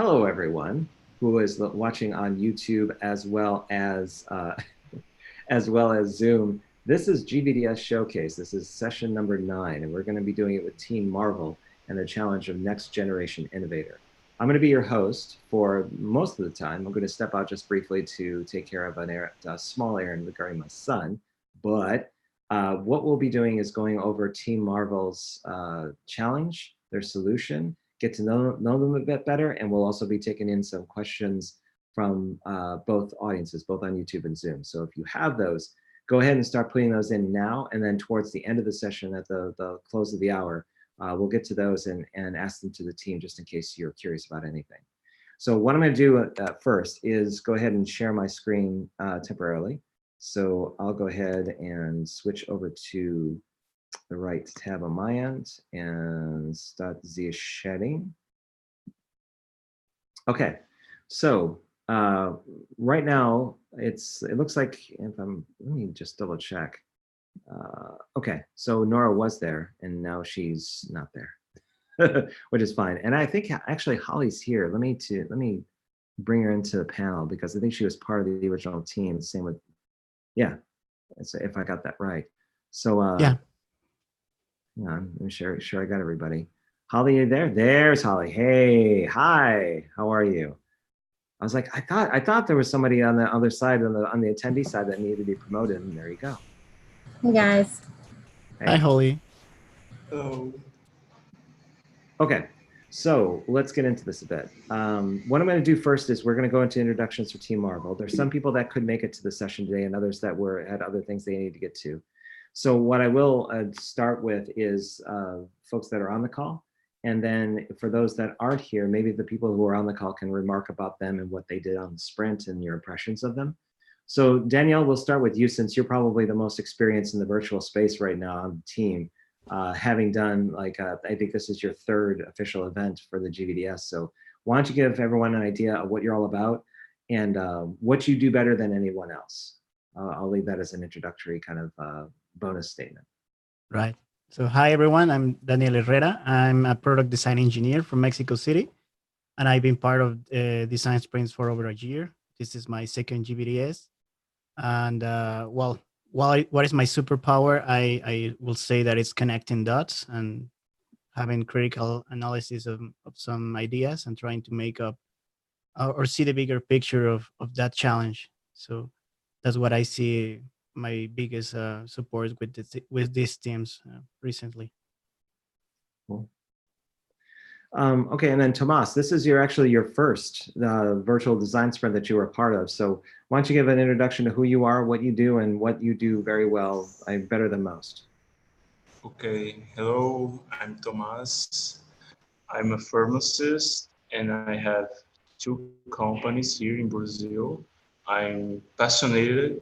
Hello, everyone who is watching on YouTube as well as Zoom. This is GVDS Showcase. This is session number 9, and we're going to be doing it with Team Marvel and the challenge of Next Generation Innovator. I'm going to be your host for most of the time. I'm going to step out just briefly to take care of a small errand regarding my son. But what we'll be doing is going over Team Marvel's challenge, their solution, get to know them a bit better, and we'll also be taking in some questions from both audiences, both on YouTube and Zoom. So if you have those, go ahead and start putting those in now, and then towards the end of the session at the close of the hour, we'll get to those and ask them to the team just in case you're curious about anything. So what I'm going to do first is go ahead and share my screen temporarily. So I'll go ahead and switch over to the right tab on my end and start the sharing. Okay, so right now it looks like let me just double check. Okay, so Nora was there and now she's not there, which is fine. And I think actually Holly's here. Let me bring her into the panel because I think she was part of the original team. Same with, yeah, if I got that right. So Yeah. hang on, let me sure I got everybody. Holly, you there? There's Holly. Hey, hi. How are you? I was like, I thought there was somebody on the other side, on the attendee side, that needed to be promoted, and there you go. Hey guys. Hey. Hi, Holly. Hello. Okay, so let's get into this a bit. What I'm going to do first is we're going to go into introductions for Team Marvel. There's some people that could make it to the session today, and others that had other things they need to get to. So what I will start with is folks that are on the call. And then for those that aren't here, maybe the people who are on the call can remark about them and what they did on the sprint and your impressions of them. So Danielle, we'll start with you since you're probably the most experienced in the virtual space right now on the team, having done I think this is your 3rd official event for the GVDS. So why don't you give everyone an idea of what you're all about and what you do better than anyone else? I'll leave that as an introductory kind of bonus statement. Right. So hi, everyone. I'm Daniel Herrera. I'm a product design engineer from Mexico City, and I've been part of design sprints for over a year. This is my 2nd GVDS. And what is my superpower? I will say that it's connecting dots and having critical analysis of some ideas and trying to make up or see the bigger picture of that challenge. So that's what I see my biggest support with these teams recently. Cool. Okay, and then Tomas, this is actually your first virtual design sprint that you were a part of. So why don't you give an introduction to who you are, what you do, and what you do very well, better than most. Okay, hello, I'm Tomas. I'm a pharmacist and I have 2 companies here in Brazil. I'm passionate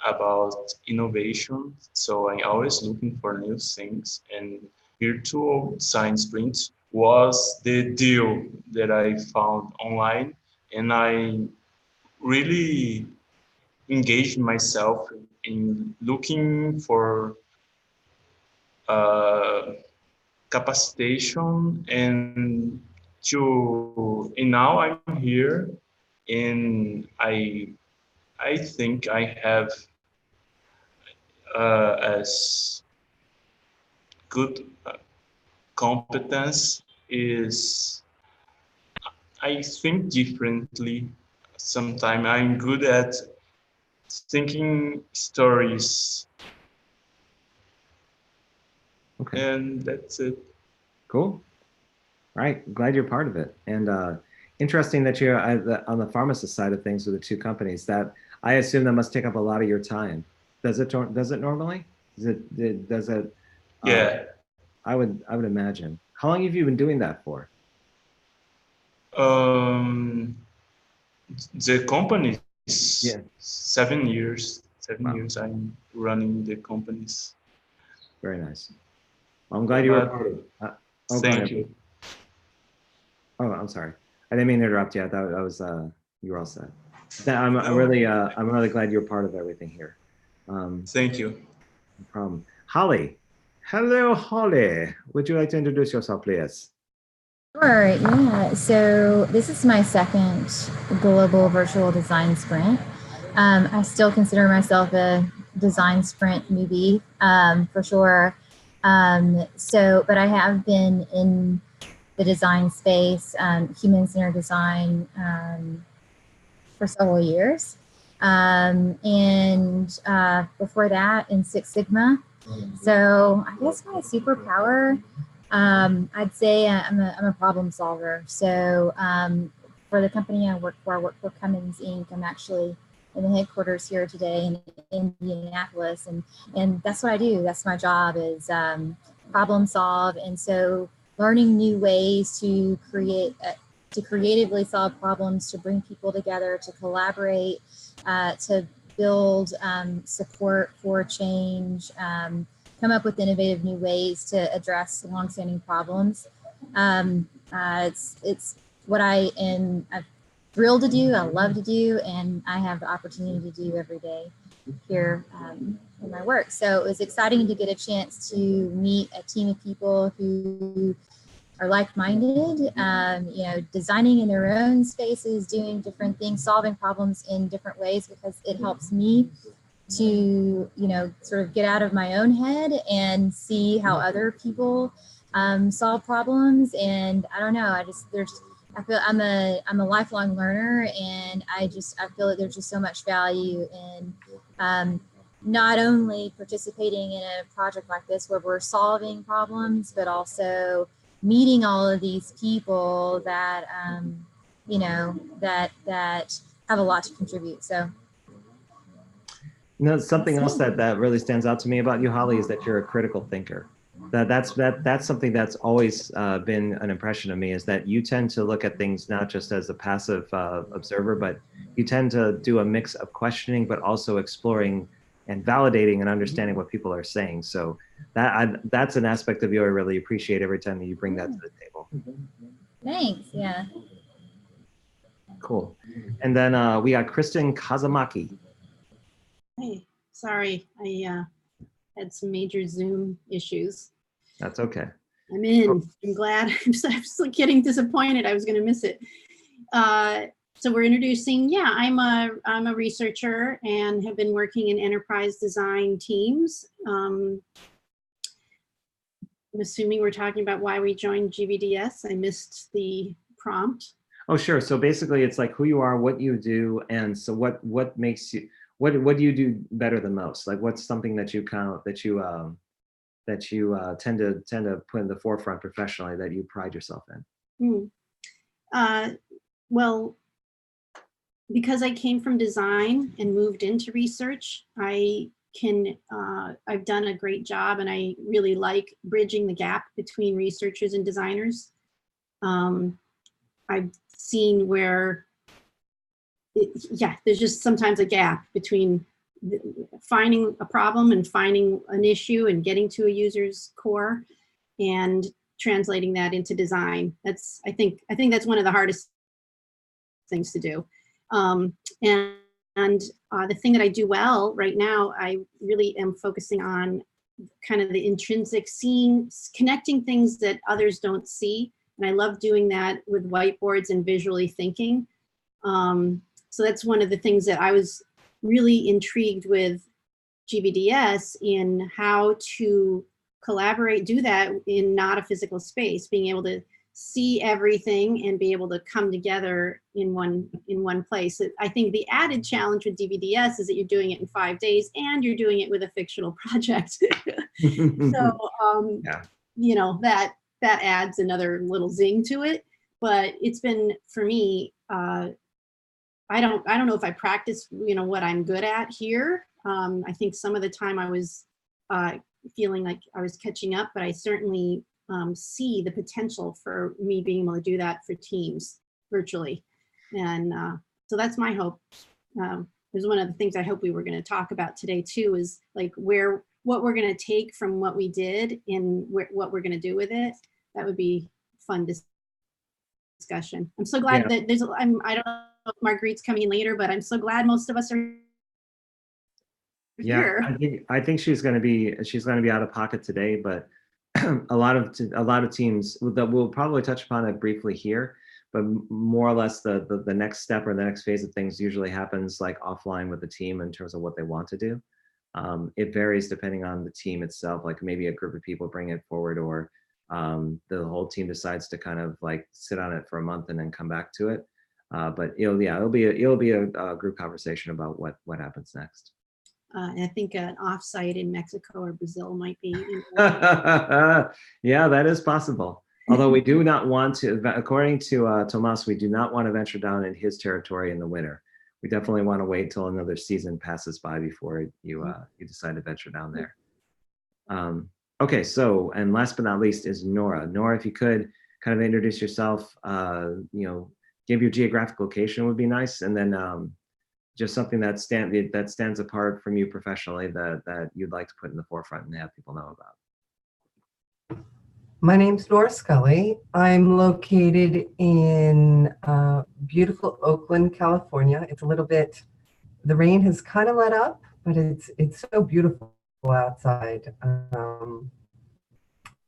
about innovation, so I'm always looking for new things, and virtual design sprint was the deal that I found online, and I really engaged myself in looking for capacitation and now I'm here and I think I have as good competence is I think differently. Sometimes I'm good at thinking stories. Okay. And that's it. Cool. All right. Glad you're part of it. And interesting that you're on the pharmacist side of things with the 2 companies. That I assume that must take up a lot of your time. Does it normally? Does it? Yeah. I would imagine. How long have you been doing that for? The company is Yeah. 7 years. 7 Wow. years I'm running the companies. Very nice. Well, I'm glad you were part of it. Thank you. Oh, I'm sorry. I didn't mean to interrupt you. I thought that was you were all set. I'm really glad you're part of everything here. Thank you. No problem. Holly. Hello, Holly. Would you like to introduce yourself, please? Sure, yeah. So this is my second global virtual design sprint. I still consider myself a design sprint newbie, for sure. But I have been in the design space, human-centered design, for several years. Before that, in Six Sigma. So I guess my superpower, I'd say I'm a problem solver. So for the company I work for Cummins Inc. I'm actually in the headquarters here today in Indianapolis, and that's what I do. That's my job, is problem solve. And so learning new ways to to creatively solve problems, to bring people together, to collaborate, to build support for change, come up with innovative new ways to address longstanding problems. It's what I'm thrilled to do, I love to do, and I have the opportunity to do every day here in my work. So it was exciting to get a chance to meet a team of people who are like-minded, designing in their own spaces, doing different things, solving problems in different ways, because it helps me to, sort of get out of my own head and see how other people solve problems. And I don't know, I feel I'm a lifelong learner, and I feel that there's just so much value in not only participating in a project like this where we're solving problems, but also meeting all of these people that that have a lot to contribute. So something else that really stands out to me about you, Holly, is that you're a critical thinker. That's something that's always been an impression of me, is that you tend to look at things not just as a passive observer, but you tend to do a mix of questioning, but also exploring and validating and understanding what people are saying. So that's an aspect of you I really appreciate every time that you bring that to the table. Thanks. Yeah. Cool. And then we got Kristen Kazamachi. Hey, sorry, I had some major Zoom issues. That's okay. I'm in. I'm glad. I'm just getting disappointed. I was going to miss it. So we're introducing. Yeah, I'm a researcher and have been working in enterprise design teams. I'm assuming we're talking about why we joined GVDS. I missed the prompt. Oh, sure. So basically, it's like who you are, what you do, and so what makes you. What do you do better than most? Like, what's something that you tend to put in the forefront professionally that you pride yourself in? Well, because I came from design and moved into research, I've done a great job, and I really like bridging the gap between researchers and designers. I've seen where there's just sometimes a gap between finding a problem and finding an issue and getting to a user's core and translating that into design. I think that's one of the hardest things to do. The thing that I do well right now, I really am focusing on kind of the intrinsic connecting things that others don't see. And I love doing that with whiteboards and visually thinking. So that's one of the things that I was really intrigued with GVDS, in how to collaborate, do that in not a physical space, being able to see everything and be able to come together in one place. I think the added challenge with GVDS is that you're doing it in 5 days and you're doing it with a fictional project. So, that adds another little zing to it. But it's been, for me, I don't know if I practice, what I'm good at here. I think some of the time I was feeling like I was catching up, but I certainly see the potential for me being able to do that for teams virtually. And so that's my hope. There's one of the things I hope we were going to talk about today too, is like what we're going to take from what we did and what we're going to do with it. That would be fun discussion. I'm so glad that I don't know if Marguerite's coming in later, but I'm so glad most of us are here. I think she's going to be out of pocket today, but a lot of teams that we'll probably touch upon it briefly here, but more or less the next step or the next phase of things usually happens like offline with the team in terms of what they want to do. It varies depending on the team itself, like maybe a group of people bring it forward, or the whole team decides to kind of like sit on it for a month and then come back to it. But it'll be a group conversation about what happens next. And I think an offsite in Mexico or Brazil might be. Yeah, that is possible. Although we do not want to, according to Tomas, we do not want to venture down in his territory in the winter. We definitely want to wait till another season passes by before you decide to venture down there. Okay, so, and last but not least is Nora. Nora, if you could kind of introduce yourself, give your geographic location would be nice, and then just something that stands apart from you professionally that you'd like to put in the forefront and have people know about. My name's Doris Kelly. I'm located in beautiful Oakland, California. It's a little bit, the rain has kind of let up, but it's so beautiful outside. I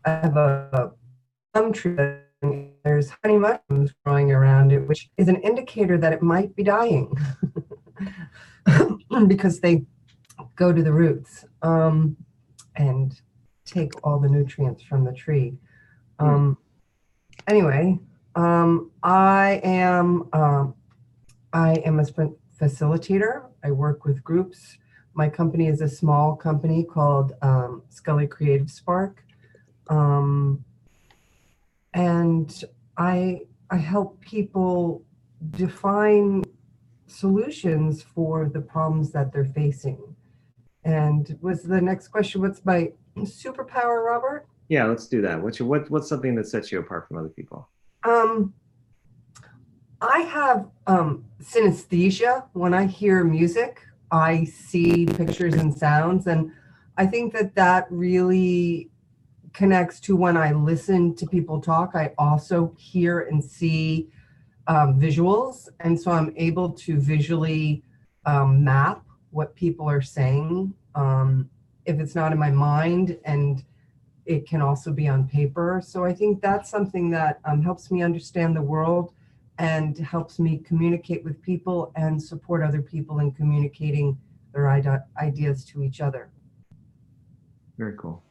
have a plum tree. There's honey mushrooms growing around it, which is an indicator that it might be dying because they go to the roots and take all the nutrients from the tree. Anyway, I am a sprint facilitator. I work with groups. My company is a small company called Scully Creative Spark. And I help people define solutions for the problems that they're facing. And was the next question, what's my superpower, Robert? Yeah, let's do that. What's something that sets you apart from other people? I have synesthesia. When I hear music, I see pictures and sounds, and I think that really connects to when I listen to people talk. I also hear and see visuals, and so I'm able to visually map what people are saying if it's not in my mind, and it can also be on paper. So I think that's something that helps me understand the world and helps me communicate with people and support other people in communicating their ideas to each other. Very cool.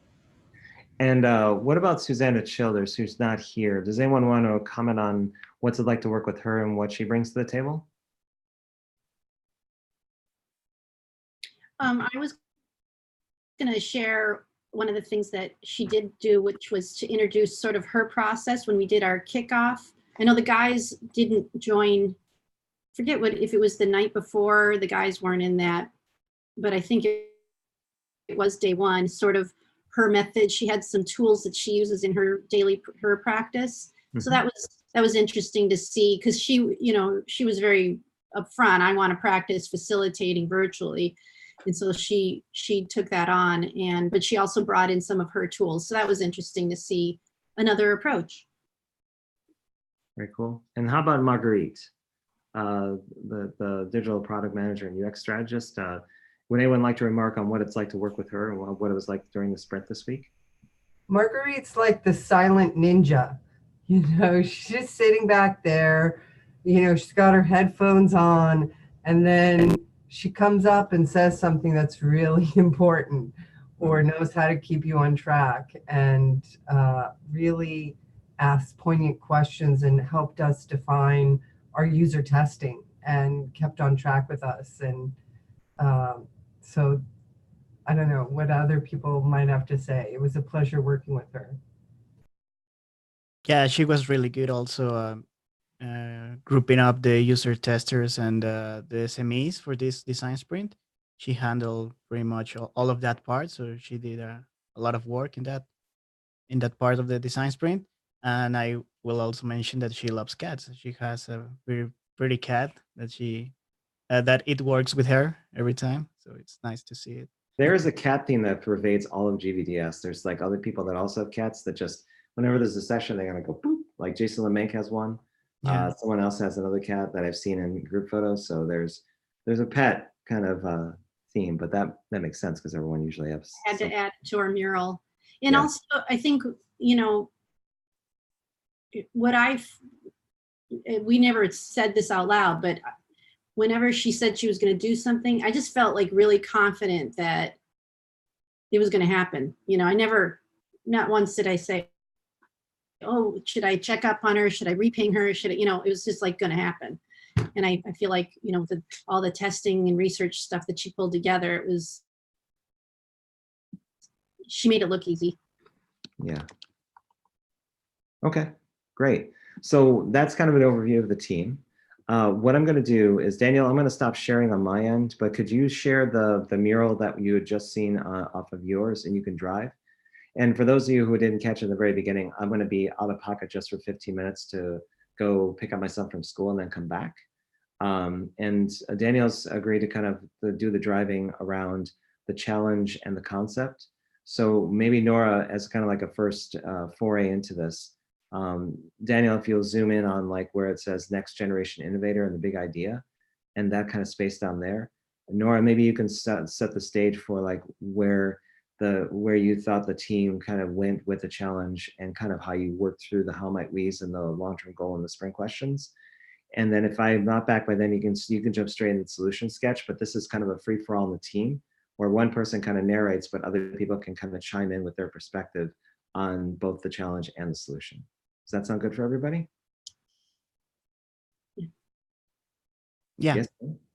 And what about Susanna Childers, who's not here? Does anyone want to comment on what's it like to work with her and what she brings to the table? I was going to share one of the things that she did do, which was to introduce sort of her process when we did our kickoff. I know the guys didn't join, forget if it was the night before, the guys weren't in that, but I think it was day one, sort of her method. She had some tools that she uses in her practice. Mm-hmm. So that was interesting to see, because she was very upfront. I want to practice facilitating virtually. And so she took that on, but she also brought in some of her tools. So that was interesting to see another approach. Very cool. And how about Marguerite, the digital product manager and UX strategist? Would anyone like to remark on what it's like to work with her and what it was like during the sprint this week? Marguerite's like the silent ninja. She's just sitting back there. She's got her headphones on, and then she comes up and says something that's really important or knows how to keep you on track, and really asked poignant questions and helped us define our user testing and kept on track with us. And so I don't know what other people might have to say. It was a pleasure working with her. Yeah, she was really good also grouping up the user testers and the SMEs for this design sprint. She handled pretty much all of that part. So she did a lot of work in that part of the design sprint. And I will also mention that she loves cats. She has a very pretty cat that it works with her every time. So it's nice to see it. There is a cat theme that pervades all of GVDS. There's like other people that also have cats that just, whenever there's a session, they're gonna go boop. Like Jason LeMake has one. Yeah. Someone else has another cat that I've seen in group photos. So there's a pet kind of theme, but that makes sense because everyone usually has. Had to add to our mural. And Yeah. also, I think, we never said this out loud, but whenever she said she was going to do something, I just felt like really confident that it was going to happen. Not once did I say, oh, should I check up on her? Should I reping her? It was just like going to happen. And I feel like, all the testing and research stuff that she pulled together, she made it look easy. Yeah. Okay, great. So that's kind of an overview of the team. What I'm going to do is, Daniel, I'm going to stop sharing on my end, but could you share the mural that you had just seen off of yours, and you can drive? And for those of you who didn't catch it in the very beginning, I'm going to be out of pocket just for 15 minutes to go pick up my son from school and then come back. And Daniel's agreed to kind of do the driving around the challenge and the concept. So maybe Nora, as kind of like a first foray into this, Daniel, if you'll zoom in on like where it says Next Generation Innovator and the big idea, and that kind of space down there. Nora, maybe you can set the stage for like where you thought the team kind of went with the challenge and kind of how you worked through the how might we's and the long-term goal and the sprint questions. And then if I'm not back by then, you can jump straight into the solution sketch, but this is kind of a free for all in the team where one person kind of narrates, but other people can kind of chime in with their perspective on both the challenge and the solution. Does that sound good for everybody? Yeah. Yes?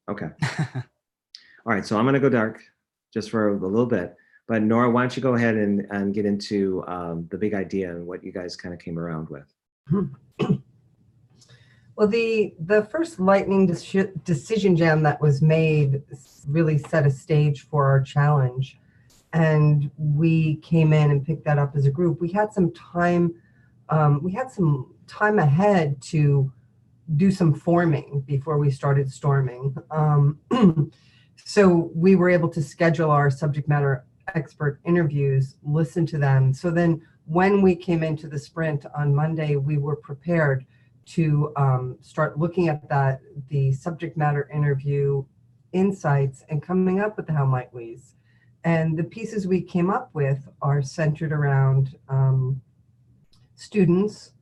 Okay. All right, so I'm gonna go dark just for a little bit, but Nora, why don't you go ahead and get into the big idea and what you guys kind of came around with. Well, the first lightning decision jam that was made really set a stage for our challenge. And we came in and picked that up as a group. We had some time ahead to do some forming before we started storming. So we were able to schedule our subject matter expert interviews, listen to them. So then when we came into the sprint on Monday, we were prepared to start looking at the subject matter interview insights and coming up with the how might we's. And the pieces we came up with are centered around students.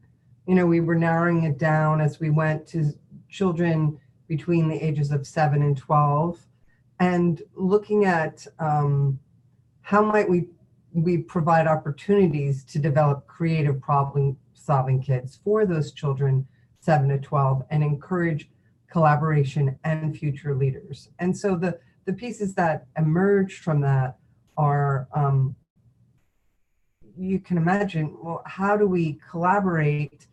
We were narrowing it down as we went to children between the ages of 7 and 12 and looking at how might we provide opportunities to develop creative problem solving kits for those children 7 to 12 and encourage collaboration and future leaders. And so the pieces that emerged from that are, you can imagine, well, how do we collaborate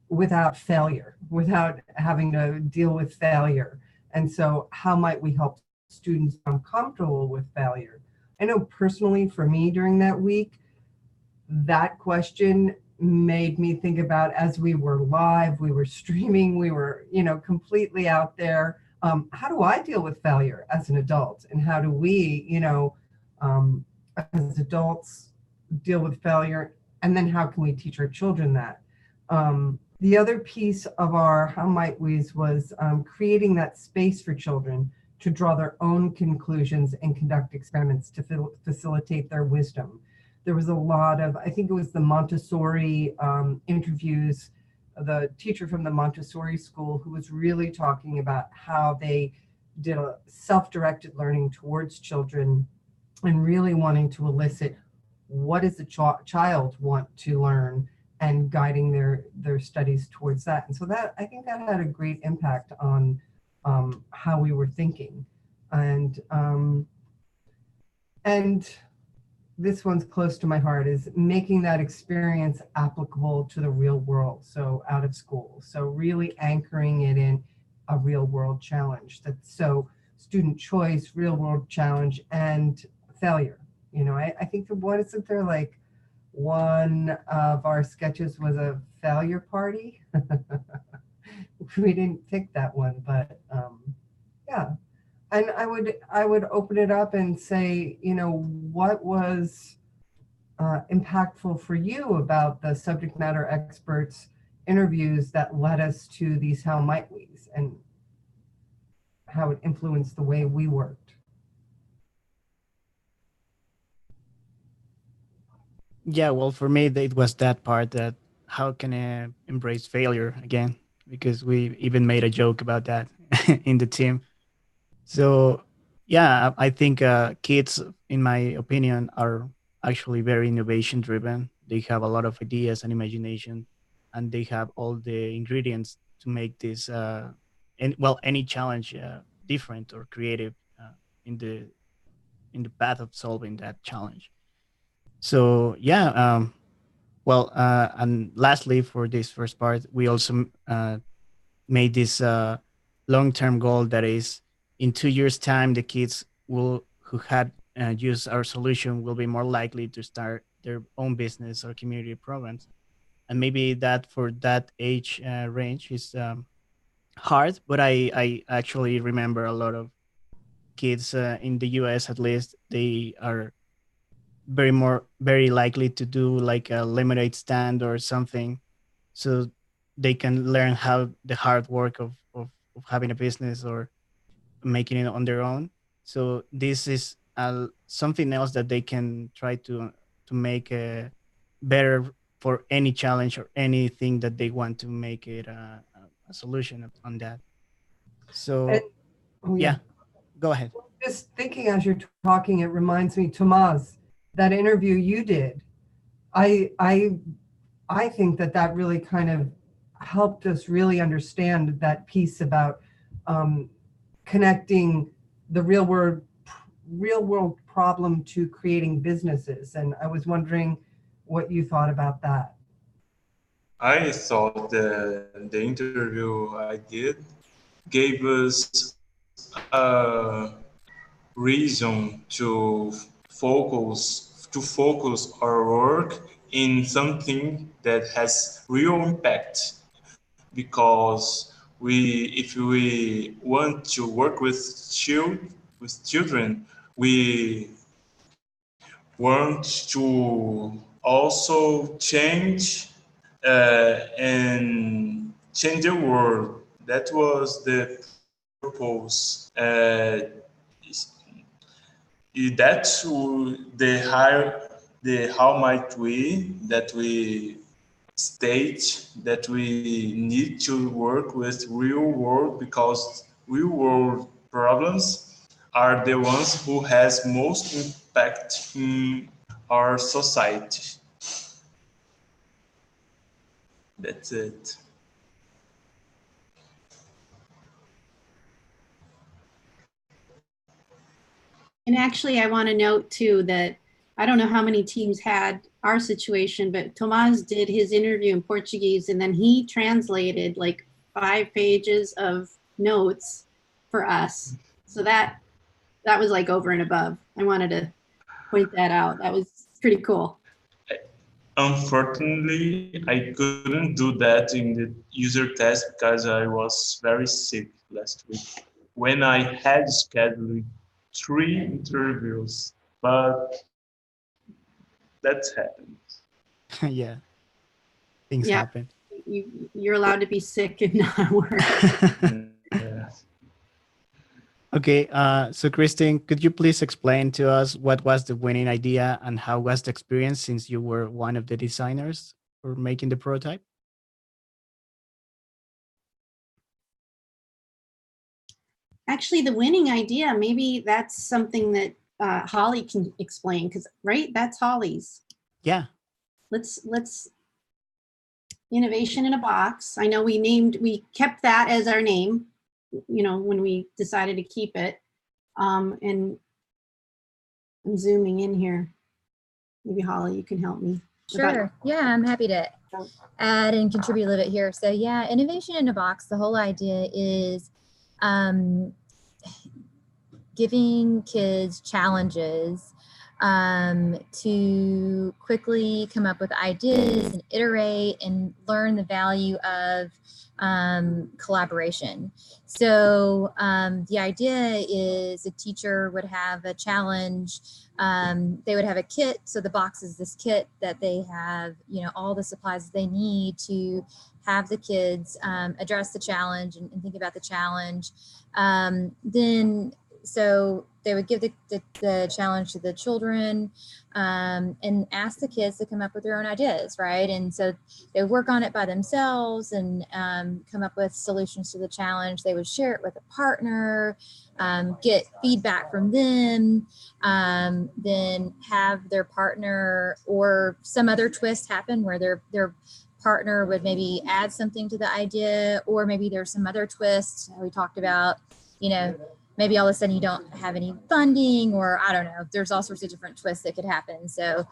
without failure, without having to deal with failure? And so how might we help students become comfortable with failure? I know personally for me during that week, that question made me think about, as we were live, we were streaming, we were, completely out there. How do I deal with failure as an adult? And how do we, as adults deal with failure? And then how can we teach our children that? The other piece of our how might we's was creating that space for children to draw their own conclusions and conduct experiments to facilitate their wisdom. There was a lot of, I think it was the Montessori interviews, the teacher from the Montessori school who was really talking about how they did a self-directed learning towards children and really wanting to elicit what does the child want to learn and guiding their studies towards that. And so that, I think that had a great impact on how we were thinking. And this one's close to my heart, is making that experience applicable to the real world, so out of school. So really anchoring it in a real world challenge. So student choice, real world challenge, and failure. I think isn't there like one of our sketches was a failure party? We didn't pick that one, but yeah. And I would open it up and say, what was impactful for you about the subject matter experts interviews that led us to these how might we's and how it influenced the way we worked? Yeah, well, for me, it was that part that how can I embrace failure again? Because we even made a joke about that in the team. So, yeah, I think kids, in my opinion, are actually very innovation driven. They have a lot of ideas and imagination, and they have all the ingredients to make this, and well, any challenge different or creative in the path of solving that challenge. So, yeah, well, and lastly, for this first part, we also made this long-term goal that is in 2 years' time, the kids will who had used our solution will be more likely to start their own business or community programs. And maybe that for that age range is hard, but I actually remember a lot of kids in the US, at least they are very likely to do like a lemonade stand or something, so they can learn how the hard work of having a business or making it on their own. So this is something else that they can try to make better for any challenge or anything that they want to make it a solution on that. And, So oh yeah. yeah, go ahead. Just thinking as you're talking, it reminds me, Tomas, that interview you did. I I I think that that really kind of helped us really understand that piece about um, connecting the real world problem to creating businesses. And I was wondering what you thought about that. I thought the interview I did gave us a reason to focus our work in something that has real impact, because if we want to work with children, we want to also change the world. That was the purpose. That's the how might we that we state that we need to work with real world, because real world problems are the ones who has most impact in our society. That's it. And actually, I want to note too that I don't know how many teams had our situation, but Tomas did his interview in Portuguese and then he translated like 5 pages of notes for us. So that was like over and above. I wanted to point that out. That was pretty cool. Unfortunately, I couldn't do that in the user test because I was very sick last week when I had scheduled 3 interviews, but that's happened. Yeah, things Yeah, happen. you're allowed to be sick and not work. Yeah. Okay, so Christine, could you please explain to us what was the winning idea and how was the experience since you were one of the designers for making the prototype? Actually, the winning idea, maybe that's something that Holly can explain, because right, that's Holly's. Yeah. Let's innovation in a box. I know we kept that as our name, you know, when we decided to keep it. And I'm zooming in here. Maybe Holly, you can help me. Sure. Yeah, I'm happy to add and contribute a little bit here. So yeah, innovation in a box, the whole idea is giving kids challenges to quickly come up with ideas and iterate and learn the value of collaboration. So the idea is a teacher would have a challenge. They would have a kit. So the box is this kit that they have, you know, all the supplies they need to have the kids address the challenge and think about the challenge. So they would give the challenge to the children, and ask the kids to come up with their own ideas, right? And so they would work on it by themselves and come up with solutions to the challenge. They would share it with a partner, get feedback from them, then have their partner or some other twist happen where their partner would maybe add something to the idea, or maybe there's some other twist we talked about, you know, maybe all of a sudden you don't have any funding, or I don't know, there's all sorts of different twists that could happen. So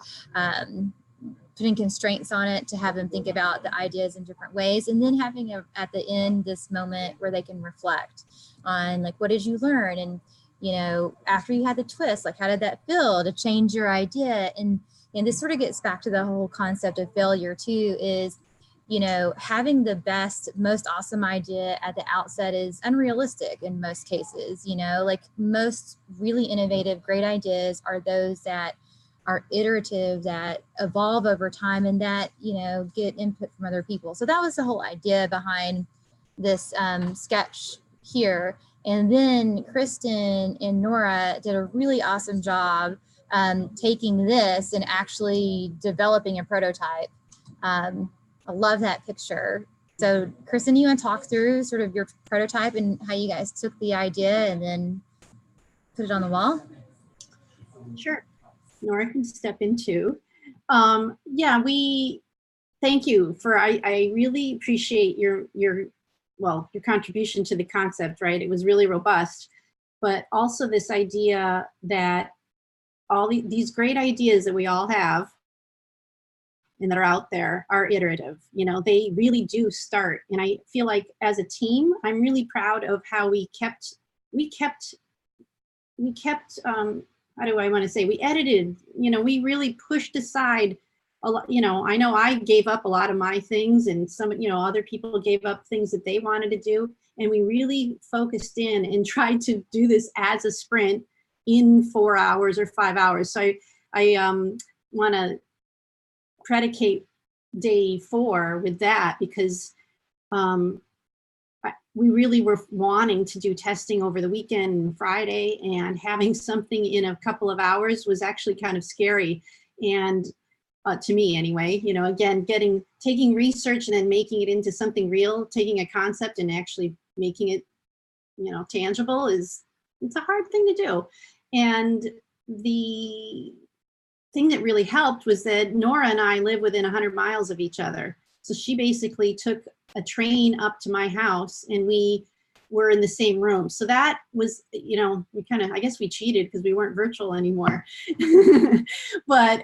putting constraints on it to have them think about the ideas in different ways, and then having at the end this moment where they can reflect on, like, what did you learn? And, you know, after you had the twist, like, how did that feel to change your idea? And this sort of gets back to the whole concept of failure too, is, you know, having the best, most awesome idea at the outset is unrealistic in most cases. You know, like, most really innovative, great ideas are those that are iterative, that evolve over time, and that, you know, get input from other people. So that was the whole idea behind this sketch here. And then Kristen and Nora did a really awesome job taking this and actually developing a prototype. I love that picture. So Kristen, you want to talk through sort of your prototype and how you guys took the idea and then put it on the wall? Sure. Nora can step in too. Yeah, thank you for, I really appreciate your contribution to the concept, right? It was really robust, but also this idea that all these great ideas that we all have and that are out there are iterative. You know, they really do start. And I feel like as a team, I'm really proud of how we kept, how do I want to say, we edited, you know, we really pushed aside a lot. You know I gave up a lot of my things, and some, you know, other people gave up things that they wanted to do. And we really focused in and tried to do this as a sprint in 4 hours or 5 hours. So I want to predicate day 4 with that, because we really were wanting to do testing over the weekend and Friday, and having something in a couple of hours was actually kind of scary. And to me anyway, you know, again, taking research and then making it into something real, taking a concept and actually making it, you know, tangible it's a hard thing to do. And the thing that really helped was that Nora and I live within 100 miles of each other. So she basically took a train up to my house, and we were in the same room. So that was, you know, we kind of, I guess we cheated because we weren't virtual anymore. But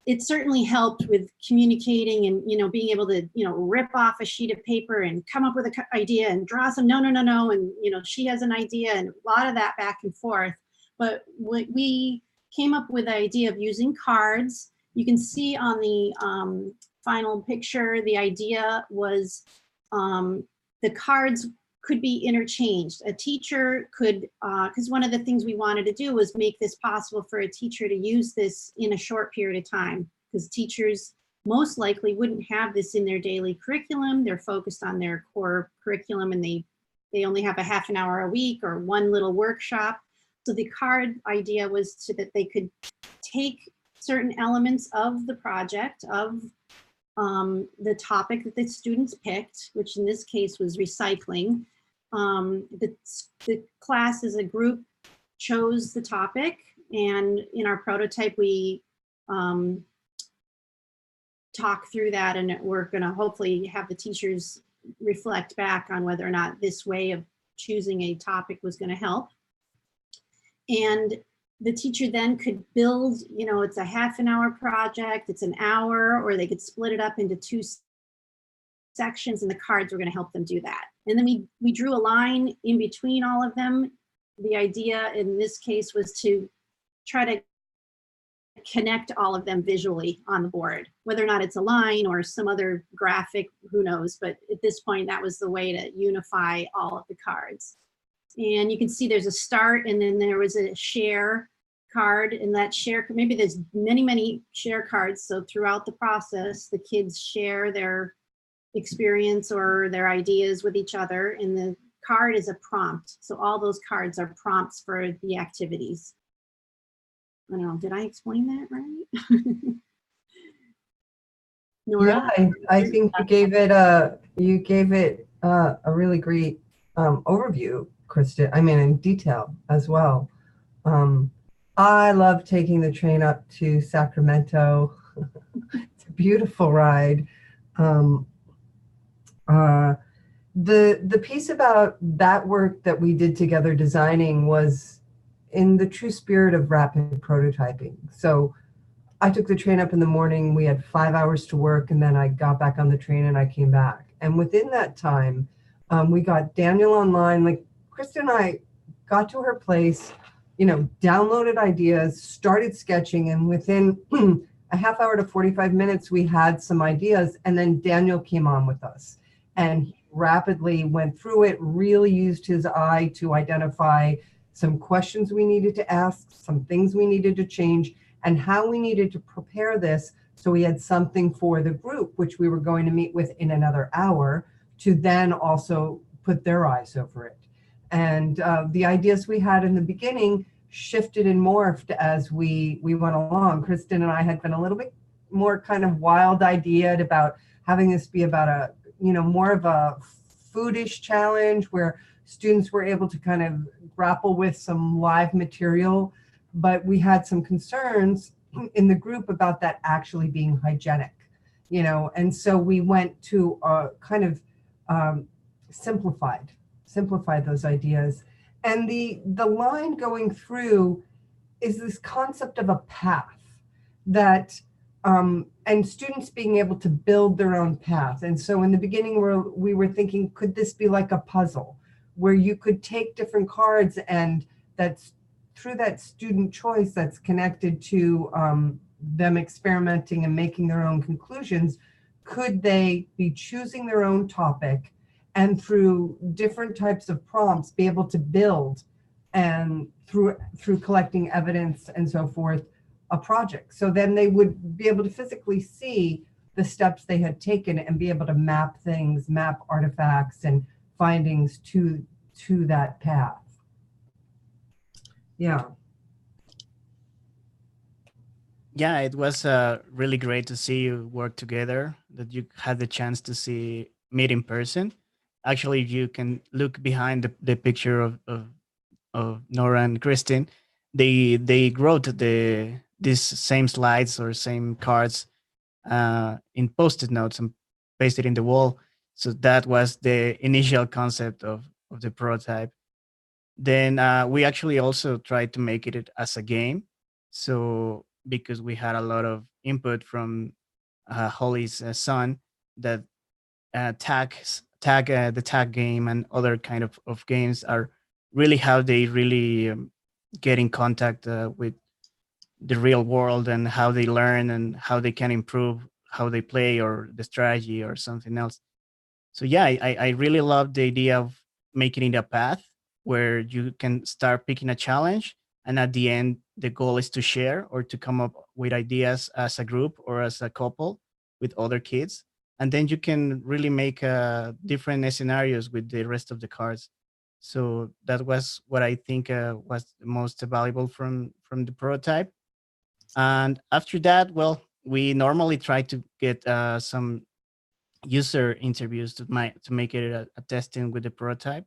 it certainly helped with communicating and, you know, being able to, you know, rip off a sheet of paper and come up with an idea and draw some no. And, you know, she has an idea, and a lot of that back and forth. But we came up with the idea of using cards. You can see on the final picture, the idea was the cards could be interchanged. A teacher could, because one of the things we wanted to do was make this possible for a teacher to use this in a short period of time, because teachers most likely wouldn't have this in their daily curriculum. They're focused on their core curriculum, and they only have a half an hour a week or one little workshop. So the card idea was so that they could take certain elements of the project, of the topic that the students picked, which in this case was recycling. The class as a group chose the topic, and in our prototype we talk through that, and we're going to hopefully have the teachers reflect back on whether or not this way of choosing a topic was going to help. And the teacher then could build, you know, it's a half an hour project, it's an hour, or they could split it up into 2 sections, and the cards were going to help them do that. And then we drew a line in between all of them. The idea in this case was to try to connect all of them visually on the board, whether or not it's a line or some other graphic, who knows, but at this point that was the way to unify all of the cards. And you can see there's a start, and then there was a share card, and that share, maybe there's many share cards. So throughout the process, the kids share their experience or their ideas with each other in the card is a prompt. So all those cards are prompts for the activities. I don't know, did I explain that right? Nora? Yeah, I think you gave it a really great overview, Kristen. I mean, in detail as well. I love taking the train up to Sacramento. It's a beautiful ride. The piece about that work that we did together designing was in the true spirit of rapid prototyping. So I took the train up in the morning. We had 5 hours to work, and then I got back on the train and I came back. And within that time, we got Daniel online. Like Kristen and I got to her place, downloaded ideas, started sketching, and within a half hour to 45 minutes, we had some ideas. And then Daniel came on with us, and he rapidly went through it, really used his eye to identify some questions we needed to ask, some things we needed to change, and how we needed to prepare this so we had something for the group, which we were going to meet with in another hour, to then also put their eyes over it. And the ideas we had in the beginning shifted and morphed as we went along. Kristen and I had been a little bit more kind of wild-eyed about having this be about a, more of a foodish challenge where students were able to kind of grapple with some live material. But we had some concerns in the group about that actually being hygienic, and so we went to kind of simplified those ideas. And the line going through is this concept of a path that, and students being able to build their own path. And so in the beginning we were thinking, could this be like a puzzle where you could take different cards, and that's through that student choice that's connected to them experimenting and making their own conclusions, could they be choosing their own topic and through different types of prompts be able to build, and through collecting evidence and so forth, a project. So then they would be able to physically see the steps they had taken and be able to map things, map artifacts and findings to that path. Yeah. Yeah, it was really great to see you work together, that you had the chance to meet in person. Actually, you can look behind the picture of Nora and Kristen. They wrote these same slides or same cards in post-it notes and pasted in the wall. So that was the initial concept of the prototype. Then we actually also tried to make it as a game. So because we had a lot of input from Holly's son, that the tag game and other kind of games are really how they really get in contact with the real world, and how they learn and how they can improve how they play or the strategy or something else. So yeah, I really love the idea of making it a path where you can start picking a challenge, and at the end the goal is to share or to come up with ideas as a group or as a couple with other kids, and then you can really make different scenarios with the rest of the cards. So that was what I think was the most valuable from the prototype. And after that, well, we normally try to get some user interviews to make it a testing with the prototype,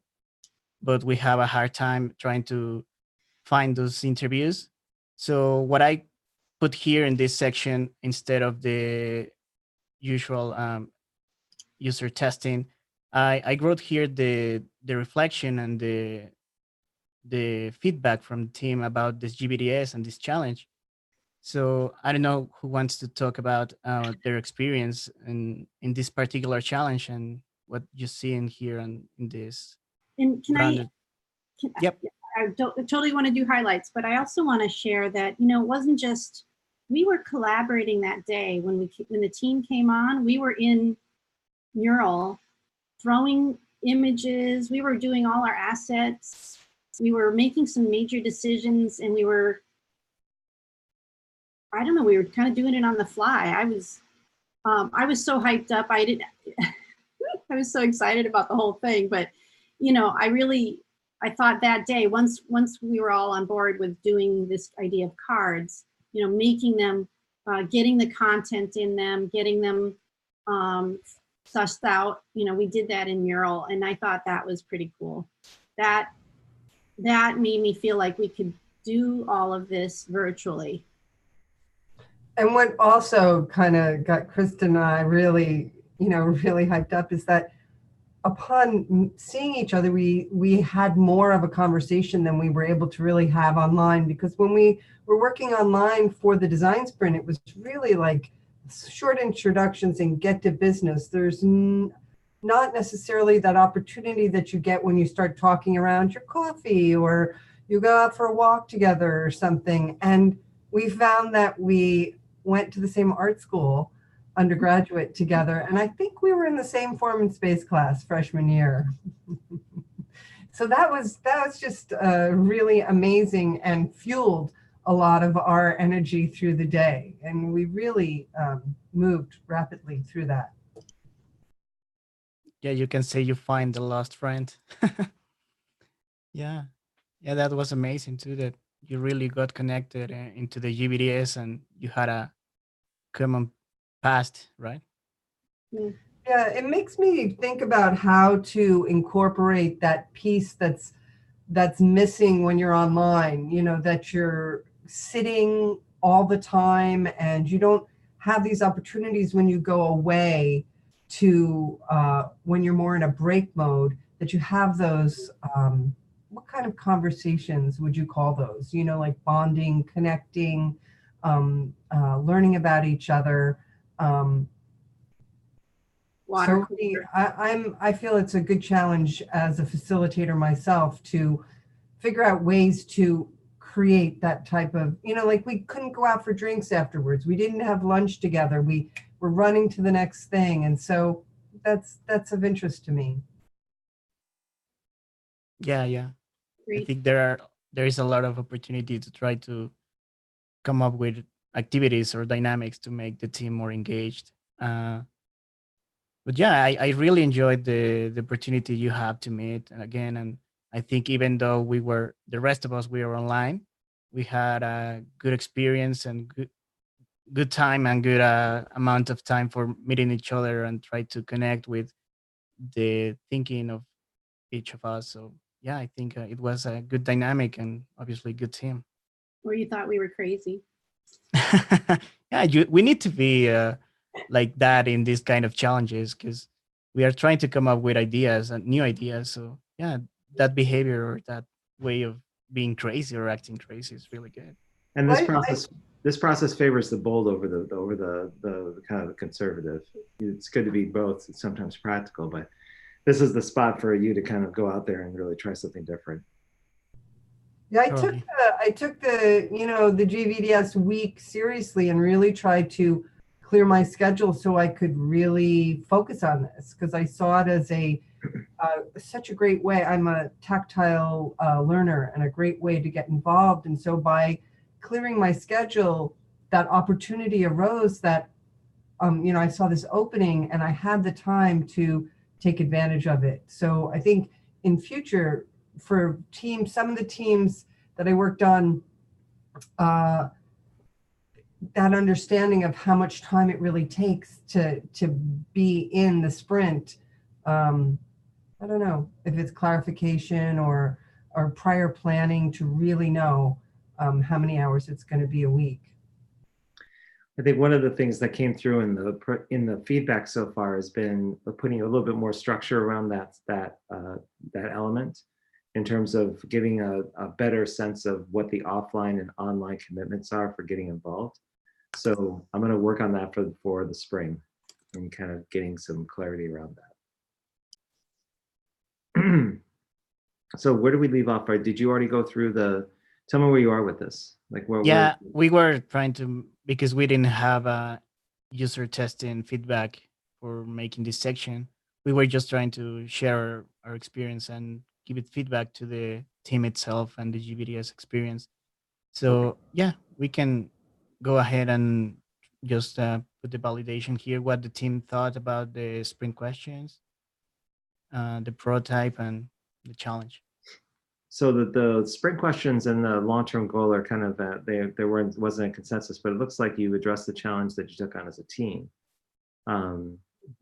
but we have a hard time trying to find those interviews. So what I put here in this section, instead of the usual user testing, I wrote here the reflection and the feedback from the team about this GVDS and this challenge. So I don't know who wants to talk about their experience in this particular challenge and what you see in here and in this. And Yep. I totally want to do highlights, but I also want to share that, it wasn't just, we were collaborating that day when the team came on. We were in Mural throwing images. We were doing all our assets. We were making some major decisions, and we were kind of doing it on the fly. I was so hyped up. I was so excited about the whole thing, but you know, I thought that day, once we were all on board with doing this idea of cards, you know, making them, getting the content in them, getting them sussed out, you know, we did that in Mural, and I thought that was pretty cool. That made me feel like we could do all of this virtually. And what also kind of got Kristen and I really, you know, really hyped up is that upon seeing each other, we had more of a conversation than we were able to really have online, because when we were working online for the design sprint, it was really like short introductions and get to business. There's not necessarily that opportunity that you get when you start talking around your coffee or you go out for a walk together or something. And we found that we went to the same art school undergraduate together, and I think we were in the same form and space class freshman year. So that was just really amazing and fueled a lot of our energy through the day, and we really moved rapidly through that. Yeah, you can say you find the lost friend. Yeah, that was amazing too, that you really got connected into the GVDS and you had a common past, right? Yeah, it makes me think about how to incorporate that piece that's missing when you're online, you know, that you're sitting all the time and you don't have these opportunities when you go away to when you're more in a break mode, that you have those what kind of conversations would you call those, you know, like bonding, connecting, learning about each other. Water So I feel it's a good challenge as a facilitator myself to figure out ways to create that type of, you know, like we couldn't go out for drinks afterwards. We didn't have lunch together. We were running to the next thing. And so that's of interest to me. Yeah. I think there is a lot of opportunity to try to come up with activities or dynamics to make the team more engaged. But yeah, I really enjoyed the opportunity you have to meet again. And I think even though the rest of us, we were online, we had a good experience and good time and good amount of time for meeting each other and try to connect with the thinking of each of us. So yeah, I think it was a good dynamic and obviously good team. Or you thought we were crazy. Yeah, we need to be like that in these kind of challenges, because we are trying to come up with ideas and new ideas. So yeah, that behavior or that way of being crazy or acting crazy is really good. And this process favors the bold over the kind of the conservative. It's good to be both. It's sometimes practical, but this is the spot for you to kind of go out there and really try something different. Yeah, I took the you know, the GVDS week seriously and really tried to clear my schedule so I could really focus on this, because I saw it as such a great way. I'm a tactile learner and a great way to get involved. And so by clearing my schedule, that opportunity arose that, you know, I saw this opening and I had the time to take advantage of it. So I think in future for teams, some of the teams that I worked on, that understanding of how much time it really takes to be in the sprint. I don't know if it's clarification or prior planning to really know how many hours it's going to be a week. I think one of the things that came through in the feedback so far has been putting a little bit more structure around that element, in terms of giving a better sense of what the offline and online commitments are for getting involved. So I'm going to work on that for the spring and kind of getting some clarity around that. So where do we leave off? Did you already go through tell me where you are with this? Like we were trying to, because we didn't have a user testing feedback for making this section. We were just trying to share our experience and give it feedback to the team itself and the GVDS experience. So yeah, we can go ahead and just put the validation here, what the team thought about the sprint questions, the prototype, and the challenge. So the sprint questions and the long-term goal are kind of wasn't a consensus, but it looks like you addressed the challenge that you took on as a team. I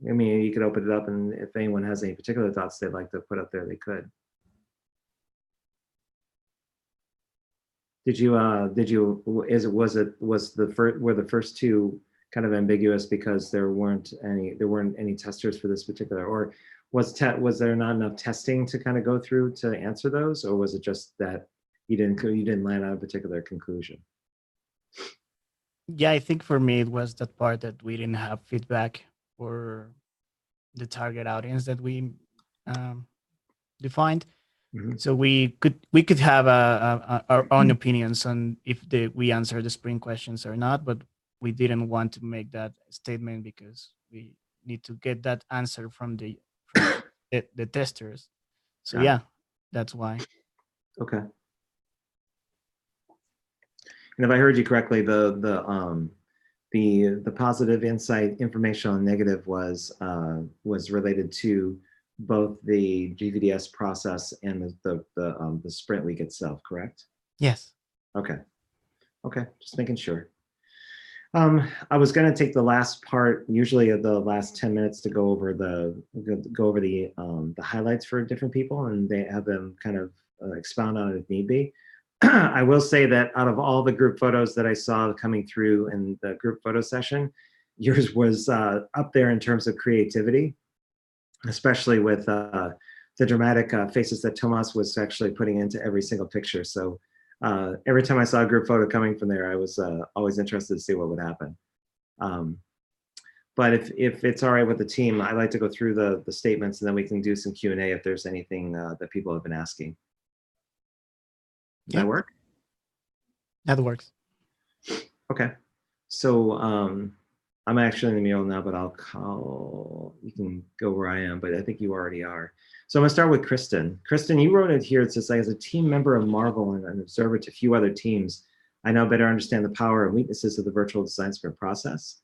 mean, you could open it up, and if anyone has any particular thoughts they'd like to put up there, they could. Were the first two kind of ambiguous because there weren't any testers for this particular, or was there not enough testing to kind of go through to answer those, or was it just that you didn't land on a particular conclusion? Yeah, I think for me it was that part that we didn't have feedback for the target audience that we defined. Mm-hmm. So we could have our own opinions on if we answer the sprint questions or not, but we didn't want to make that statement because we need to get that answer from the testers. So yeah, that's why. Okay. And if I heard you correctly, the positive insight, informational and negative was related to both the GVDS process and the sprint week itself, correct? Yes. Okay. Okay, just making sure. I was going to take the last part, usually of the last 10 minutes, to go over the highlights for different people, and they have them kind of expound on it if need be. I will say that out of all the group photos that I saw coming through in the group photo session, yours was up there in terms of creativity, especially with the dramatic faces that Tomas was actually putting into every single picture. So every time I saw a group photo coming from there, I was always interested to see what would happen. But if it's all right with the team, I'd like to go through the statements, and then we can do some Q&A if there's anything that people have been asking. Does that work? That works. Okay. So I'm actually in the mural now, but you can go where I am, but I think you already are. So I'm gonna start with Kristen. Kristen, you wrote it here. It says, as a team member of Marvel and an observer to a few other teams, I now better understand the power and weaknesses of the virtual design sprint process.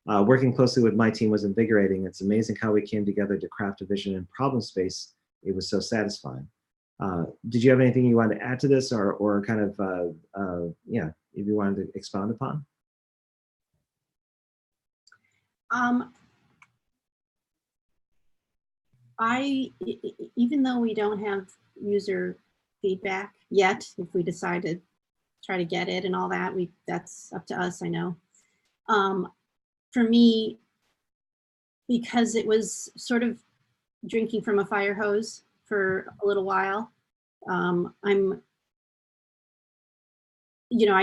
Working closely with my team was invigorating. It's amazing how we came together to craft a vision and problem space. It was so satisfying. Did you have anything you wanted to add to this, or kind of, yeah, if you wanted to expound upon? Even though we don't have user feedback yet, if we decide to try to get it and all that, that's up to us, I know. For me, because it was sort of drinking from a fire hose for a little while, I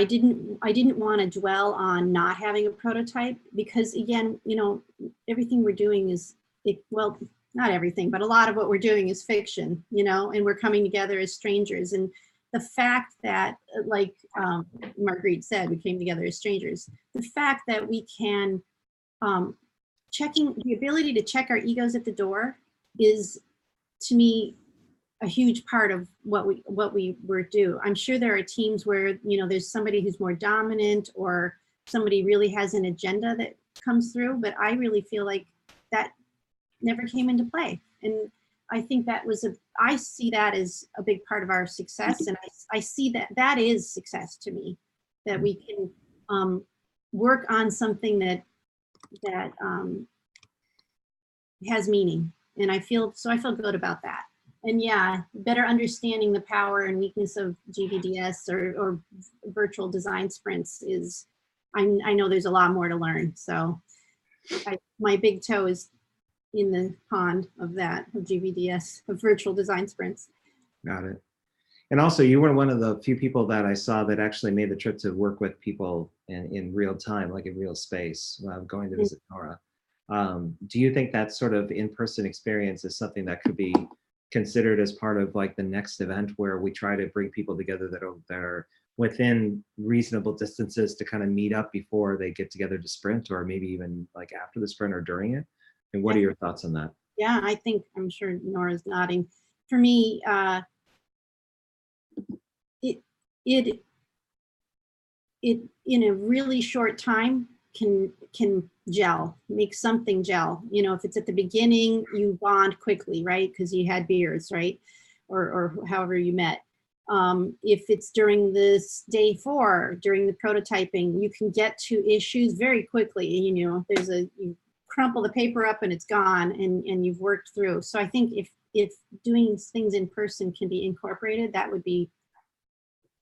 didn't want to dwell on not having a prototype, because again, everything we're doing is, well, not everything, but a lot of what we're doing is fiction, and we're coming together as strangers. And the fact that, like Marguerite said, we came together as strangers, the fact that we can, checking the ability to check our egos at the door is, to me, a huge part of what we were do. I'm sure there are teams where, there's somebody who's more dominant, or somebody really has an agenda that comes through, but I really feel like that never came into play. And I think I see that as a big part of our success. And I see that is success to me, that we can work on something that has meaning. And I feel good about that. And yeah, better understanding the power and weakness of GVDS or virtual design sprints is, I know there's a lot more to learn. So my big toe is in the pond of GVDS, of virtual design sprints. Got it. And also, you were one of the few people that I saw that actually made the trip to work with people in real time, like in real space, going to visit Nora. Do you think that sort of in-person experience is something that could be considered as part of like the next event, where we try to bring people together that are within reasonable distances to kind of meet up before they get together to sprint, or maybe even like after the sprint or during it? And what are your thoughts on that? Yeah, I'm sure Nora's nodding. For me, it in a really short time can gel, make something gel. If it's at the beginning, you bond quickly, right? Because you had beers, right? or however you met. If it's during this day 4, during the prototyping, you can get to issues very quickly. You know, you crumple the paper up and it's gone, and you've worked through. So I think if doing things in person can be incorporated, that would be,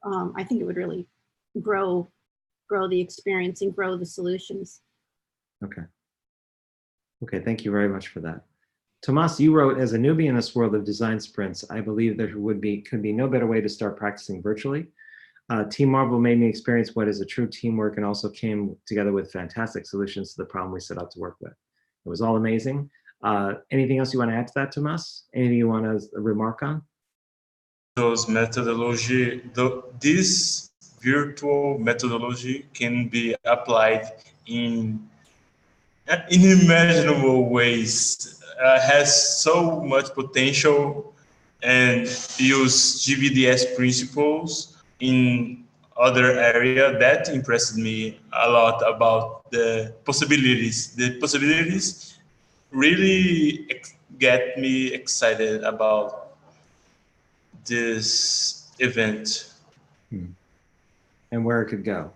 I think it would really grow the experience and grow the solutions. Okay. Okay, thank you very much for that. Tomas, you wrote, as a newbie in this world of design sprints, I believe there could be no better way to start practicing virtually. Team Marvel made me experience what is a true teamwork and also came together with fantastic solutions to the problem we set out to work with. It was all amazing. Anything else you want to add to that, Tomas? Anything you want to remark on? Those methodology, this virtual methodology can be applied in unimaginable ways. Has so much potential, and use GVDS principles in other area that impressed me a lot about the possibilities. The possibilities really get me excited about this event. And where it could go.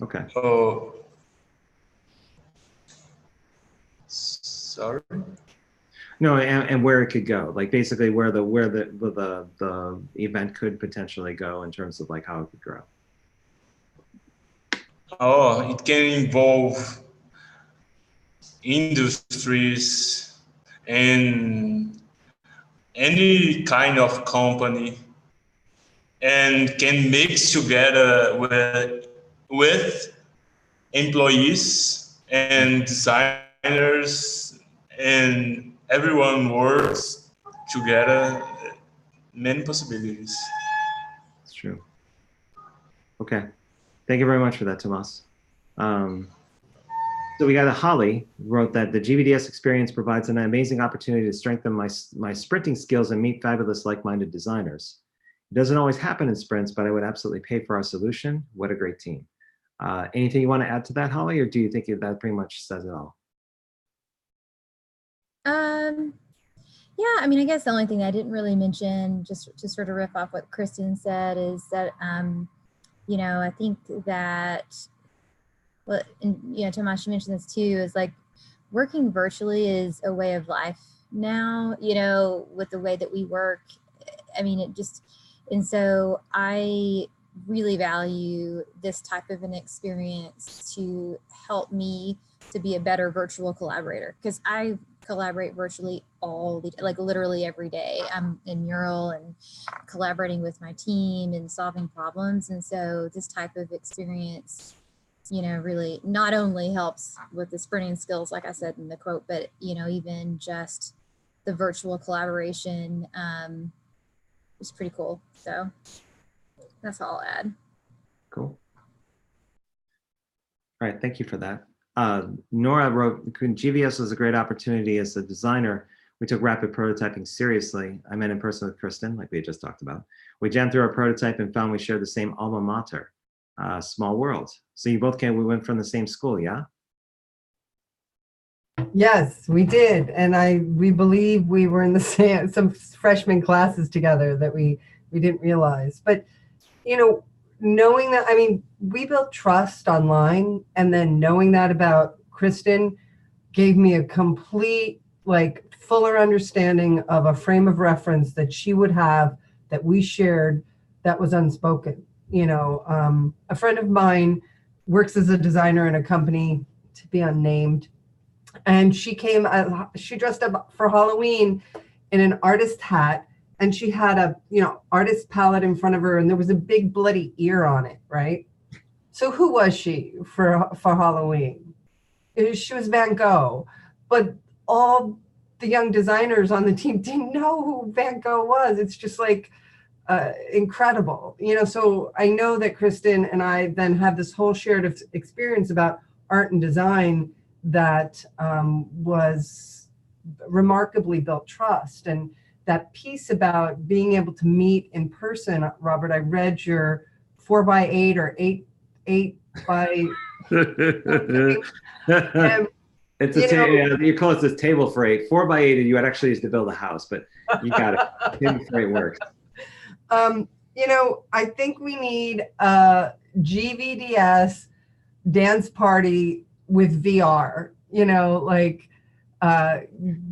Okay. Oh, sorry. No, and where it could go, like basically where the event could potentially go in terms of like how it could grow. Oh, it can involve industries and any kind of company, and can mix together with employees and designers, and everyone works together. Many possibilities. It's true. Okay. Thank you very much for that, Tomas. So we got Holly wrote that the GVDS experience provides an amazing opportunity to strengthen my sprinting skills and meet fabulous like-minded designers. It doesn't always happen in sprints, but I would absolutely pay for our solution. What a great team. Anything you want to add to that, Holly, or do you think that pretty much says it all? Yeah, I mean, I guess the only thing I didn't really mention, just to sort of riff off what Kristen said, is that, you know, I think that, well, and, you know, Tomas, you mentioned this too, is like working virtually is a way of life now, you know, with the way that we work. I mean, it just, and so I really value this type of an experience to help me to be a better virtual collaborator, because I collaborate virtually like literally every day. I'm in Mural and collaborating with my team and solving problems. And so this type of experience, you know, really not only helps with the sprinting skills, like I said in the quote, but, you know, even just the virtual collaboration is pretty cool. So that's all I'll add. Cool. All right, thank you for that. Nora wrote, GVS was a great opportunity as a designer. We took rapid prototyping seriously. I met in person with Kristen, like we had just talked about. We jammed through our prototype and found we shared the same alma mater, small world. So you both we went from the same school, yeah? Yes, we did. And we believe we were in the same, some freshman classes together that we didn't realize. But, you know, knowing that, I mean, we built trust online, and then knowing that about Kristen gave me a complete, like, fuller understanding of a frame of reference that she would have, that we shared, that was unspoken. You know, a friend of mine works as a designer in a company, to be unnamed, and she dressed up for Halloween in an artist hat, and she had a, you know, artist palette in front of her, and there was a big bloody ear on it, right? So who was she for Halloween? She was Van Gogh, but all the young designers on the team didn't know who Van Gogh was. It's just like incredible, you know. So I know that Kristen and I then have this whole shared experience about art and design that was remarkably built trust. And that piece about being able to meet in person, Robert, I read your 4x8 or 8 by It's you call it this table for 8. 4 by 8 you would actually use to build a house, but you got it. Table for 8 works. I think we need a GVDS dance party with VR,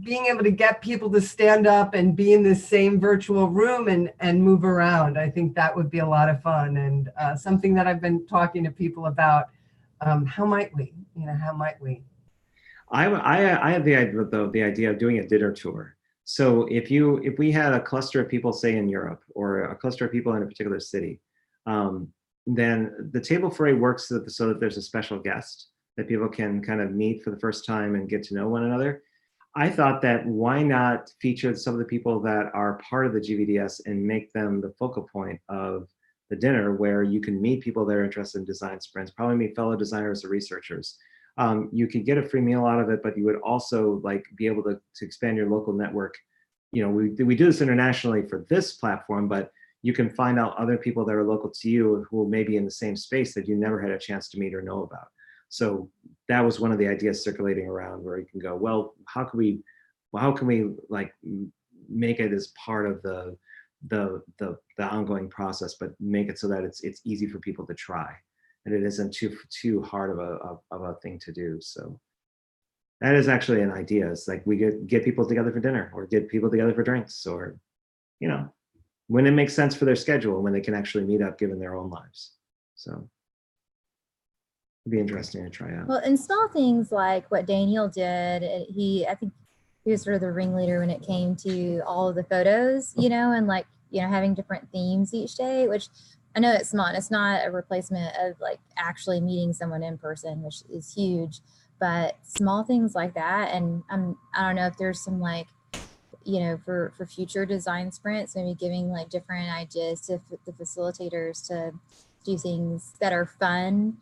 being able to get people to stand up and be in the same virtual room and move around. I think that would be a lot of fun, and something that I've been talking to people about. How might we? I have the idea of doing a dinner tour. So if we had a cluster of people, say in Europe, or a cluster of people in a particular city, then the table for 8 works so that there's a special guest that people can kind of meet for the first time and get to know one another. I thought that why not feature some of the people that are part of the GVDS and make them the focal point of the dinner, where you can meet people that are interested in design sprints, probably meet fellow designers or researchers. You could get a free meal out of it, but you would also be able to expand your local network. We do this internationally for this platform, but you can find out other people that are local to you who may be in the same space that you never had a chance to meet or know about. So that was one of the ideas circulating around, where you can go, well, how can we make it as part of the ongoing process, but make it so that it's easy for people to try, and it isn't too hard of a thing to do. So that is actually an idea. It's like we get people together for dinner, or get people together for drinks, or when it makes sense for their schedule, when they can actually meet up given their own lives. So it'd be interesting to try out. Well, and small things like what Daniel did, I think he was sort of the ringleader when it came to all of the photos, and having different themes each day, which I know it's small, and it's not a replacement of actually meeting someone in person, which is huge, but small things like that. And I don't know if there's some for future design sprints, maybe giving different ideas to the facilitators to do things that are fun.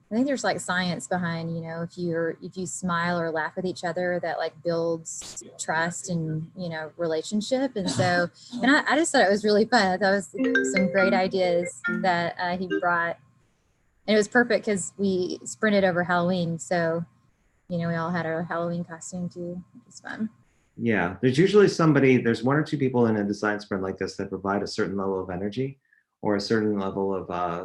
I think there's science behind, if you smile or laugh with each other, that builds trust and, relationship. And so, and I just thought it was really fun. I thought it was some great ideas that he brought. And it was perfect because we sprinted over Halloween. So, we all had our Halloween costume too, which was fun. Yeah, there's usually there's 1 or 2 people in a design sprint like this that provide a certain level of energy, or a certain level of I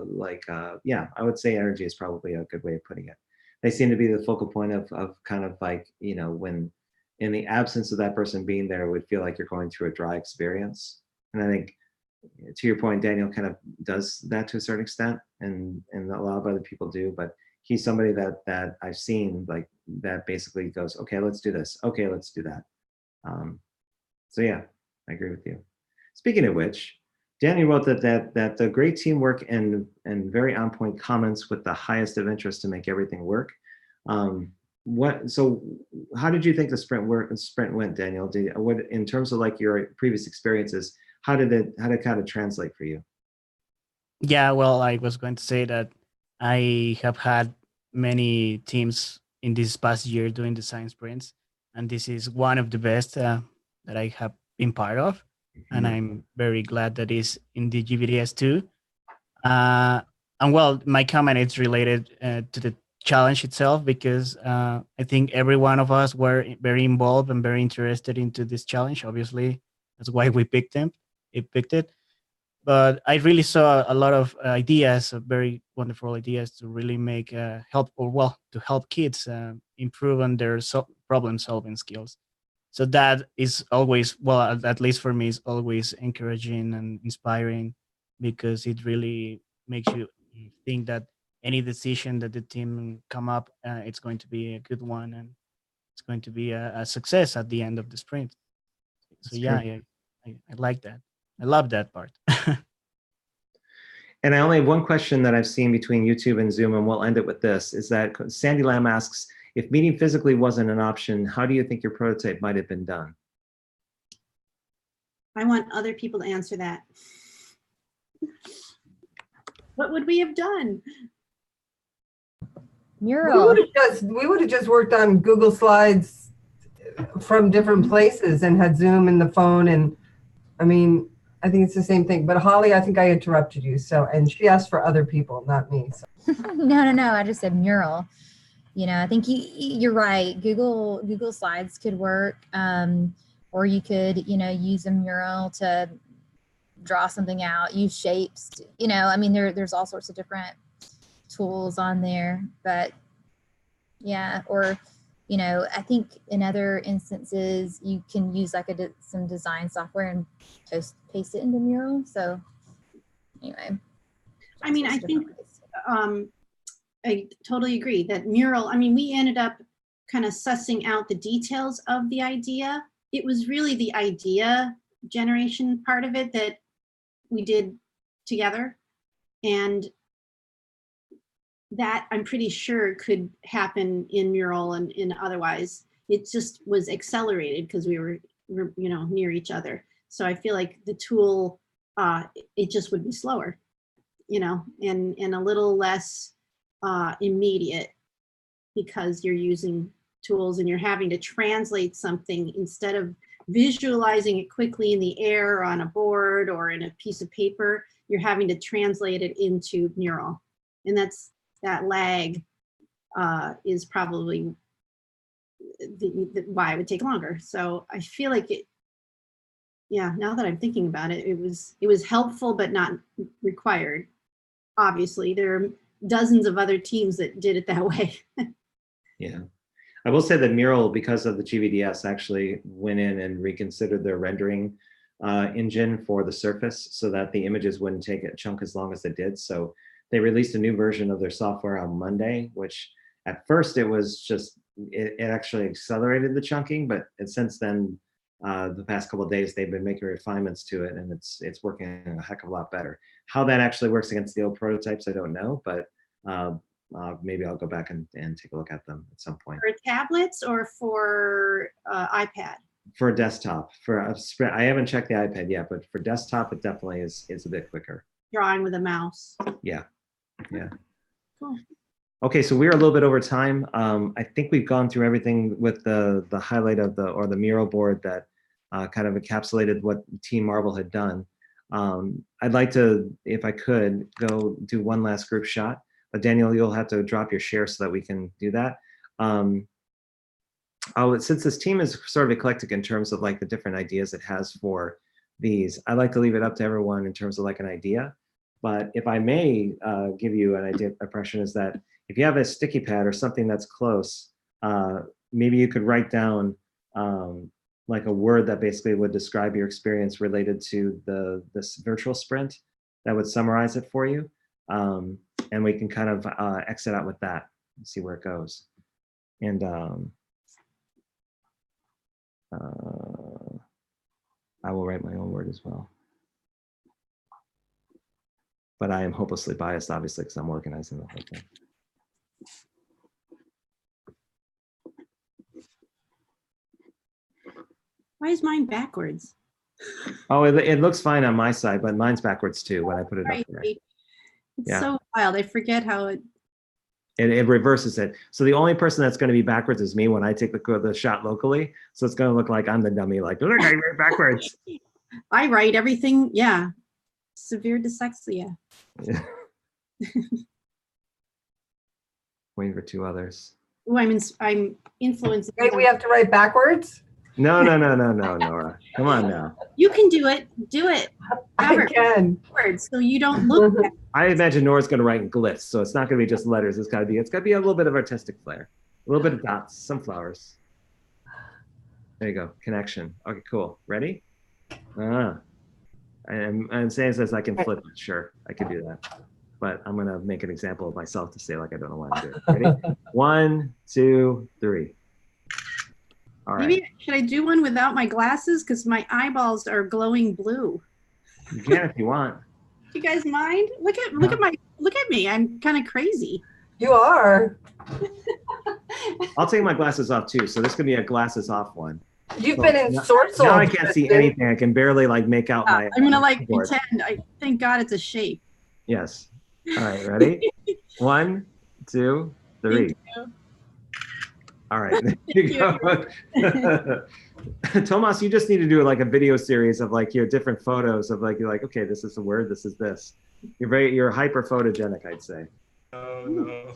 would say energy is probably a good way of putting it. They seem to be the focal point of kind of when in the absence of that person being there, it would feel like you're going through a dry experience. And I think, to your point, Daniel kind of does that to a certain extent, and a lot of other people do, but he's somebody that I've seen that basically goes, okay, let's do this. Okay, let's do that. So yeah, I agree with you. Speaking of which, Danny wrote that the great teamwork and very on point comments with the highest of interest to make everything work. So how did you think the sprint went, Daniel? In terms of your previous experiences, how did it kind of translate for you? Yeah, well, I was going to say that I have had many teams in this past year doing design sprints, and this is one of the best that I have been part of. And I'm very glad that it's in the GVDS too. And well, my comment is related to the challenge itself, because I think every one of us were very involved and very interested into this challenge. Obviously, that's why we picked it. But I really saw a lot of ideas, very wonderful ideas to really make to help kids improve on their problem solving skills. So that is always, well, at least for me, is always encouraging and inspiring, because it really makes you think that any decision that the team come up, it's going to be a good one, and it's going to be a success at the end of the sprint. So yeah, I like that. I love that part. And I only have one question that I've seen between YouTube and Zoom, and we'll end it with this, is that Sandy Lamb asks, if meeting physically wasn't an option, how do you think your prototype might have been done? I want other people to answer that. What would we have done? Mural. We would have just worked on Google Slides from different places and had Zoom in the phone. And I mean, I think it's the same thing. But Holly, I think I interrupted you. And she asked for other people, not me. So. No. I just said mural. I think you're right. Google Slides could work, or you could, use a mural to draw something out, use shapes. I mean, there's all sorts of different tools on there, but yeah, or I think in other instances you can use like some design software and paste it into Mural. So anyway, I mean, I think I totally agree that Mural, I mean, we ended up kind of sussing out the details of the idea. It was really the idea generation part of it that we did together. And that I'm pretty sure could happen in Mural and in otherwise. It just was accelerated because we were near each other. So I feel like the tool, it just would be slower, and a little less immediate because you're using tools and you're having to translate something instead of visualizing it quickly in the air on a board or in a piece of paper. You're having to translate it into Mural, and that lag is probably why it would take longer. So I feel like now that I'm thinking about it, it was helpful but not required. Obviously, there are dozens of other teams that did it that way. Yeah. I will say that Mural, because of the GVDS, actually went in and reconsidered their rendering engine for the surface so that the images wouldn't take a chunk as long as they did. So they released a new version of their software on Monday, which at first it was just, it actually accelerated the chunking, but since then, the past couple of days, they've been making refinements to it, and it's working a heck of a lot better. How that actually works against the old prototypes, I don't know, but maybe I'll go back and take a look at them at some point. For tablets or for iPad? For a desktop. I haven't checked the iPad yet, but for desktop, it definitely is a bit quicker. Drawing with a mouse. Yeah. Cool. Okay, so we're a little bit over time. I think we've gone through everything with the highlight of the mural board that kind of encapsulated what Team Marvel had done. I'd like to, if I could, go do one last group shot. But Daniel, you'll have to drop your share so that we can do that. Since this team is sort of eclectic in terms of like the different ideas it has for these, I'd like to leave it up to everyone in terms of like an idea. But if I may give you an idea, impression is that if you have a sticky pad or something that's close, maybe you could write down like a word that basically would describe your experience related to this virtual sprint that would summarize it for you. And we can kind of exit out with that and see where it goes. And I will write my own word as well. But I am hopelessly biased, obviously, because I'm organizing the whole thing. Why is mine backwards? Oh, it looks fine on my side, but mine's backwards too when I put it up there. It's so wild. I forget how it reverses it. So the only person that's going to be backwards is me when I take the shot locally. So it's going to look like I'm the dummy, like, look, I write backwards. I write everything, yeah. Severe dyslexia. Yeah. Waiting for two others. Oh, I'm influencing. Wait, we have to write backwards? No, Nora. Come on now. You can do it. Do it. I can. Words, so you don't look at. I imagine Nora's going to write in glyphs, so it's not going to be just letters. It's got to be a little bit of artistic flair, a little bit of dots, some flowers. There you go. Connection. Okay, cool. Ready? And saying says I can flip it. Sure, I could do that. But I'm going to make an example of myself to say like I don't know why I'm doing it. Ready? 1, 2, 3. All right. Maybe should I do one without my glasses because my eyeballs are glowing blue? You can if you want. Do you guys mind? Look at me. I'm kind of crazy. You are. I'll take my glasses off too. So this could be a glasses off one. You've been in sorts now I can't see anything. I can barely like make out my. I'm gonna like pretend. Thank God it's a shape. Yes. All right. Ready? 1, 2, 3. All right. There you go. Tomas, you just need to do like a video series of like your different photos of like you're like, okay, this is the word, this is this. You're hyper photogenic, I'd say. Oh no.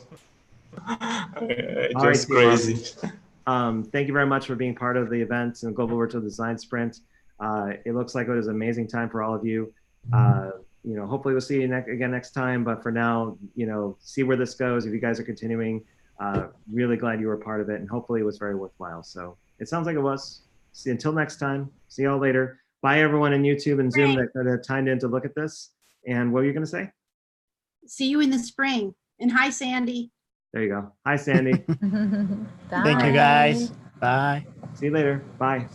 All right, Just Team crazy. Thank you very much for being part of the event and Global Virtual Design Sprint. It looks like it was an amazing time for all of you. You know, hopefully we'll see you again next time. But for now, you know, see where this goes. If you guys are continuing, really glad you were part of it, and hopefully it was very worthwhile. So it sounds like it was. See, until next time. See y'all later. Bye, everyone in YouTube and Zoom that timed in to look at this. And what were you going to say? See you in the spring. And hi, Sandy. There you go. Hi, Sandy. Thank you, guys. Bye. See you later. Bye.